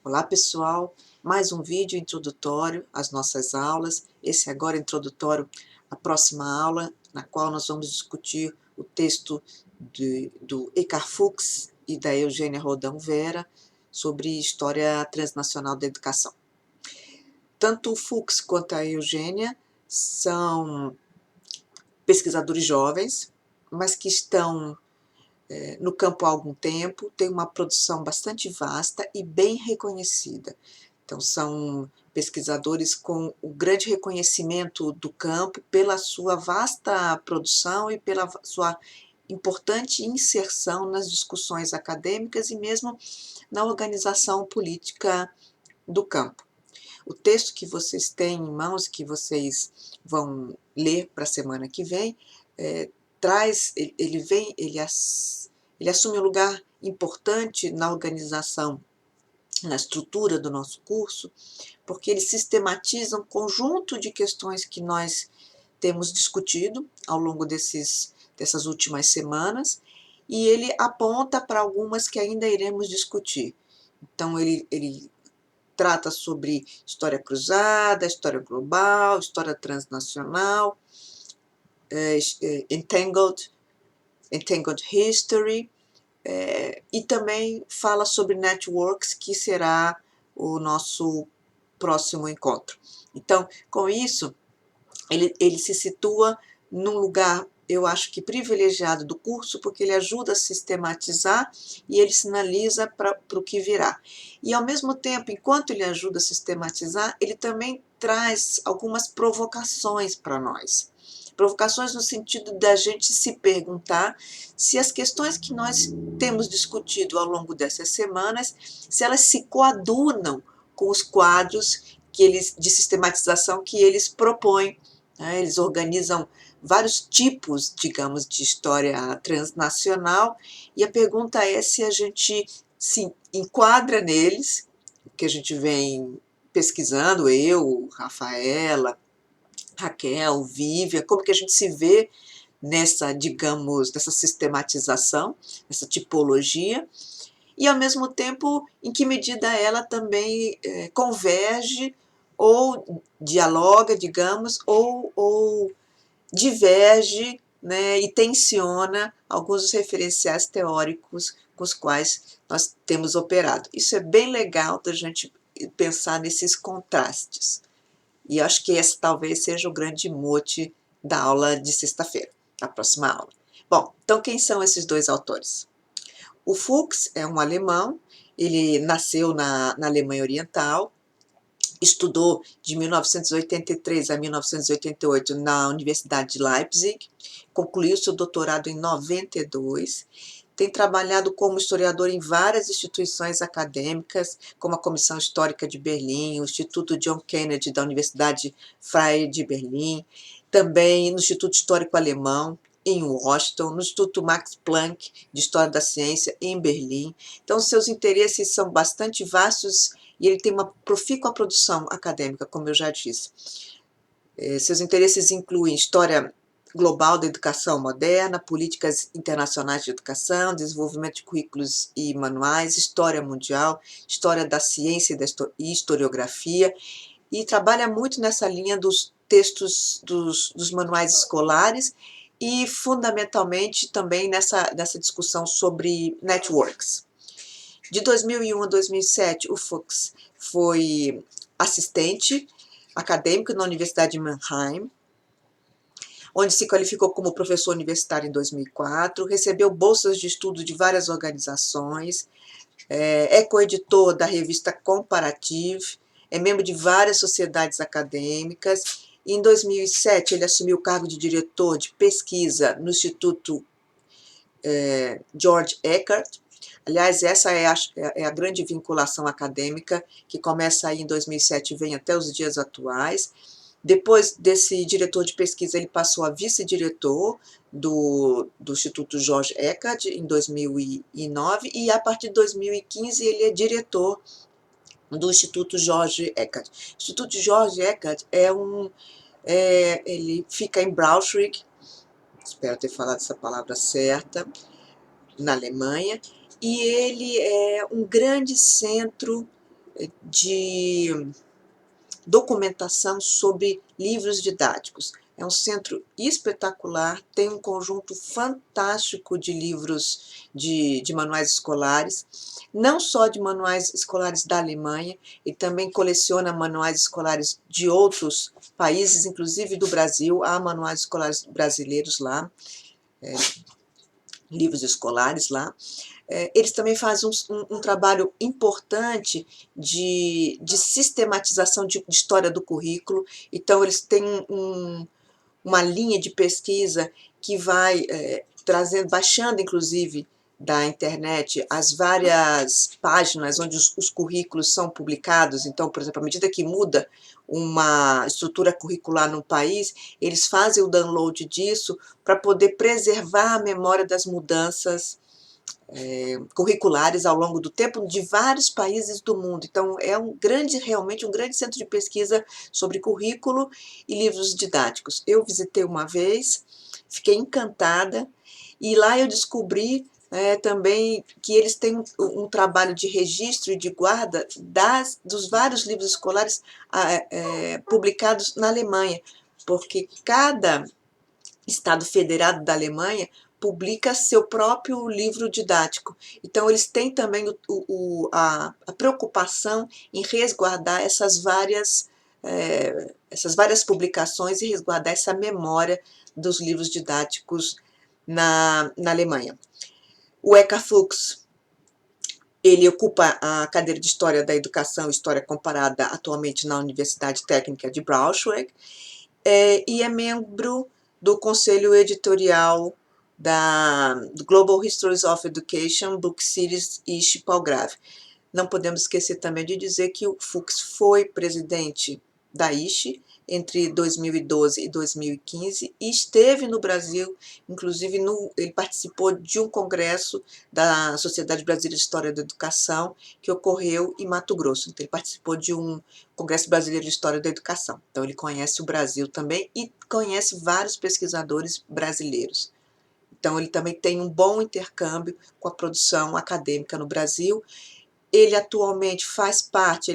Olá pessoal, mais um vídeo introdutório às nossas aulas. Esse agora é introdutório à próxima aula, na qual nós vamos discutir o texto do Eckhart Fuchs e da Eugênia Rodão Vera sobre História Transnacional da Educação. Tanto o Fuchs quanto a Eugênia são pesquisadores jovens, mas que estão no campo há algum tempo, têm uma produção bastante vasta e bem reconhecida. Então, são pesquisadores com o grande reconhecimento do campo pela sua vasta produção e pela sua importante inserção nas discussões acadêmicas e mesmo na organização política do campo. O texto que vocês têm em mãos, que vocês vão ler para a semana que vem, ele assume um lugar importante na organização, na estrutura do nosso curso, porque ele sistematiza um conjunto de questões que nós temos discutido ao longo dessas últimas semanas, e ele aponta para algumas que ainda iremos discutir. Então, ele trata sobre história cruzada, história global, história transnacional, entangled history, e também fala sobre networks, que será o nosso próximo encontro. Então, com isso, ele se situa num lugar, eu acho que privilegiado do curso, porque ele ajuda a sistematizar e ele sinaliza para o que virá. E, ao mesmo tempo, enquanto ele ajuda a sistematizar, ele também traz algumas provocações para nós. Provocações no sentido da gente se perguntar se as questões que nós temos discutido ao longo dessas semanas, se elas se coadunam com os quadros de sistematização que eles propõem. Eles organizam vários tipos, digamos, de história transnacional, e a pergunta é se a gente se enquadra neles, que a gente vem pesquisando, eu, Rafaela, Raquel, Vívia, como que a gente se vê nessa, digamos, nessa sistematização, nessa tipologia, e ao mesmo tempo em que medida ela também converge ou dialoga, digamos, ou diverge, né, e tensiona alguns dos referenciais teóricos com os quais nós temos operado. Isso é bem legal da gente pensar nesses contrastes. E acho que esse talvez seja o grande mote da aula de sexta-feira, da próxima aula. Bom, então quem são esses dois autores? O Fuchs é um alemão, ele nasceu na Alemanha Oriental, estudou de 1983 a 1988 na Universidade de Leipzig, concluiu seu doutorado em 92, tem trabalhado como historiador em várias instituições acadêmicas, como a Comissão Histórica de Berlim, o Instituto John Kennedy da Universidade Freie de Berlim, também no Instituto Histórico Alemão, em Washington, no Instituto Max Planck de História da Ciência, em Berlim. Então, seus interesses são bastante vastos e ele tem uma profícua produção acadêmica, como eu já disse. Seus interesses incluem história global da educação moderna, políticas internacionais de educação, desenvolvimento de currículos e manuais, história mundial, história da ciência e historiografia, e trabalha muito nessa linha dos textos dos manuais escolares e, fundamentalmente, também nessa discussão sobre networks. De 2001 a 2007, o Fuchs foi assistente acadêmico na Universidade de Mannheim, onde se qualificou como professor universitário em 2004, recebeu bolsas de estudo de várias organizações, é coeditor da revista Comparative, é membro de várias sociedades acadêmicas. Em 2007, ele assumiu o cargo de diretor de pesquisa no Instituto George Eckert. Aliás, essa é a grande vinculação acadêmica, que começa aí em 2007 e vem até os dias atuais. Depois desse diretor de pesquisa, ele passou a vice-diretor do Instituto George Eckert em 2009, e a partir de 2015 ele é diretor do Instituto George Eckert. O Instituto George Eckert ele fica em Braunschweig, espero ter falado essa palavra certa, na Alemanha, e ele é um grande centro de documentação sobre livros didáticos. É um centro espetacular, tem um conjunto fantástico de livros de manuais escolares, não só de manuais escolares da Alemanha, ele também coleciona manuais escolares de outros países, inclusive do Brasil, há manuais escolares brasileiros lá, livros escolares lá. Eles também fazem um trabalho importante de sistematização de história do currículo, então eles têm uma linha de pesquisa que vai trazendo, baixando inclusive da internet as várias páginas onde os currículos são publicados. Então, por exemplo, à medida que muda uma estrutura curricular no país, eles fazem o download disso para poder preservar a memória das mudanças curriculares ao longo do tempo de vários países do mundo. Então, é realmente um grande centro de pesquisa sobre currículo e livros didáticos. Eu visitei uma vez, fiquei encantada, e lá eu descobri também que eles têm um trabalho de registro e de guarda dos vários livros escolares publicados na Alemanha, porque cada Estado Federado da Alemanha publica seu próprio livro didático. Então, eles têm também a preocupação em resguardar essas várias publicações e resguardar essa memória dos livros didáticos na Alemanha. O Eka Fuchs, ele ocupa a cadeira de História da Educação e História Comparada atualmente na Universidade Técnica de Braunschweig, e é membro do conselho editorial do Global Histories of Education, Book Series e Typography. Não podemos esquecer também de dizer que o Fuchs foi presidente da ISHE entre 2012 e 2015 e esteve no Brasil, inclusive ele participou de um congresso da Sociedade Brasileira de História da Educação que ocorreu em Mato Grosso. Então, ele participou de um Congresso Brasileiro de História da Educação. Então, ele conhece o Brasil também e conhece vários pesquisadores brasileiros. Então, ele também tem um bom intercâmbio com a produção acadêmica no Brasil. Ele atualmente faz parte,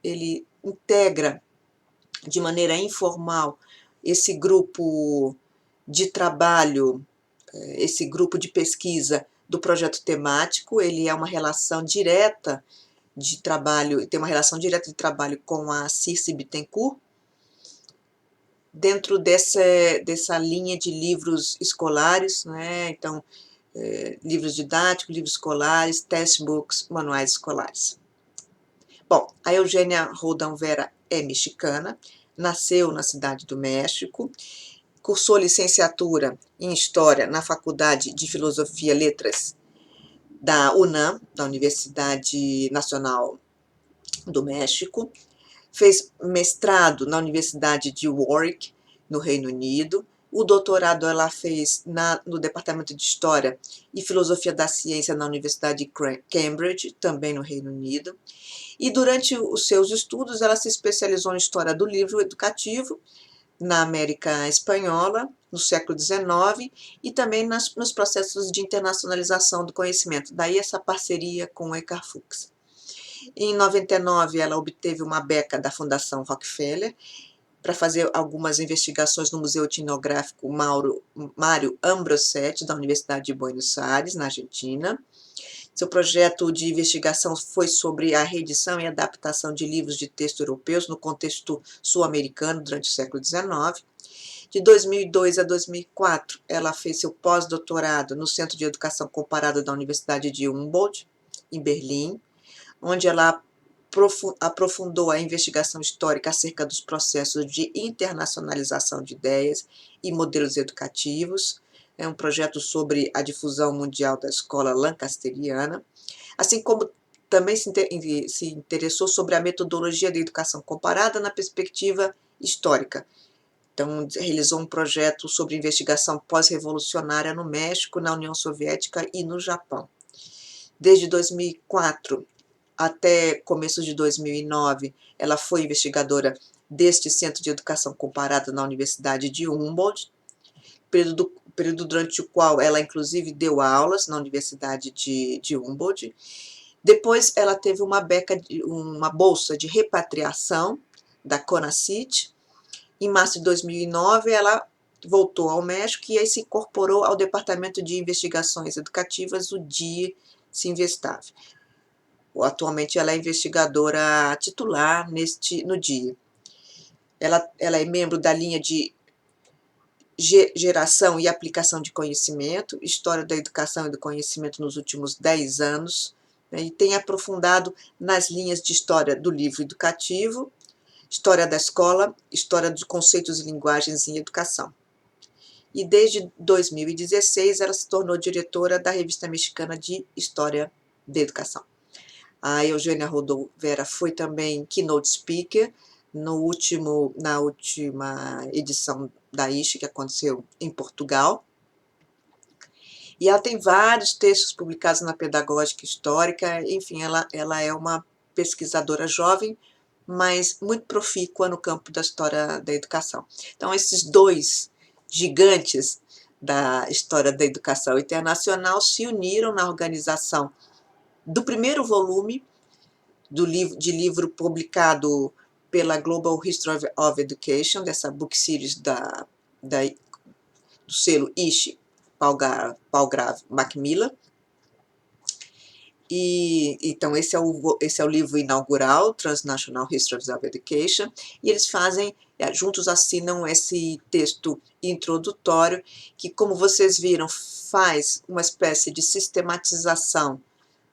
ele integra de maneira informal esse grupo de trabalho, esse grupo de pesquisa do projeto temático. Ele é uma relação direta de trabalho, tem uma relação direta de trabalho com a Circe Bittencourt, dentro dessa linha de livros escolares, né? Então, livros didáticos, livros escolares, textbooks, manuais escolares. Bom, a Eugênia Roldão Vera é mexicana, nasceu na cidade do México, cursou licenciatura em História na Faculdade de Filosofia e Letras da UNAM, da Universidade Nacional do México, fez mestrado na Universidade de Warwick, no Reino Unido. O doutorado ela fez no Departamento de História e Filosofia da Ciência na Universidade de Cambridge, também no Reino Unido. E durante os seus estudos, ela se especializou em História do Livro Educativo, na América Espanhola, no século XIX, e também nos processos de internacionalização do conhecimento. Daí essa parceria com o Eka Fuchs. Em 99, ela obteve uma beca da Fundação Rockefeller para fazer algumas investigações no Museu Etnográfico Mário Ambrosetti, da Universidade de Buenos Aires, na Argentina. Seu projeto de investigação foi sobre a reedição e adaptação de livros de texto europeus no contexto sul-americano durante o século XIX. De 2002 a 2004, ela fez seu pós-doutorado no Centro de Educação Comparada da Universidade de Humboldt, em Berlim, onde ela aprofundou a investigação histórica acerca dos processos de internacionalização de ideias e modelos educativos. É um projeto sobre a difusão mundial da escola lancasteriana, assim como também se interessou sobre a metodologia da educação comparada na perspectiva histórica. Então, realizou um projeto sobre investigação pós-revolucionária no México, na União Soviética e no Japão. Desde 2004 até começo de 2009, ela foi investigadora deste Centro de Educação Comparada na Universidade de Humboldt, período durante o qual ela, inclusive, deu aulas na Universidade de Humboldt. Depois ela teve uma bolsa de repatriação da CONACYT. Em março de 2009 ela voltou ao México e aí se incorporou ao Departamento de Investigações Educativas, o DIE Sinvestave. Atualmente ela é investigadora titular no DIE. Ela é membro da linha de geração e aplicação de conhecimento, história da educação e do conhecimento nos últimos 10 anos, né, e tem aprofundado nas linhas de história do livro educativo, história da escola, história dos conceitos e linguagens em educação. E desde 2016 ela se tornou diretora da Revista Mexicana de História da Educação. A Eugênia Rodovera foi também keynote speaker na última edição da ISHE, que aconteceu em Portugal. E ela tem vários textos publicados na Pedagógica Histórica, enfim, ela é uma pesquisadora jovem, mas muito profícua no campo da história da educação. Então, esses dois gigantes da história da educação internacional se uniram na organização do primeiro volume de livro publicado pela Global History of Education, dessa book series do selo ISHE, Palgrave Macmillan. E então esse é o livro inaugural, Transnational History of Education, e eles juntos assinam esse texto introdutório, que, como vocês viram, faz uma espécie de sistematização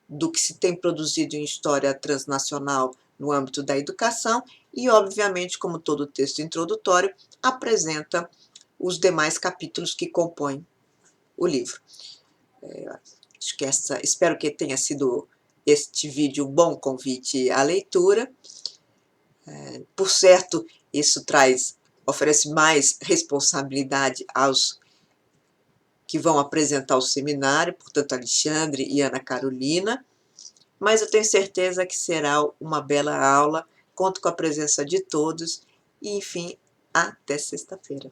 do que se tem produzido em história transnacional no âmbito da educação e, obviamente, como todo texto introdutório, apresenta os demais capítulos que compõem o livro. Acho que espero que tenha sido este vídeo um bom convite à leitura. Por certo, isso oferece mais responsabilidade aos que vão apresentar o seminário, portanto, Alexandre e Ana Carolina, mas eu tenho certeza que será uma bela aula, conto com a presença de todos e, enfim, até sexta-feira.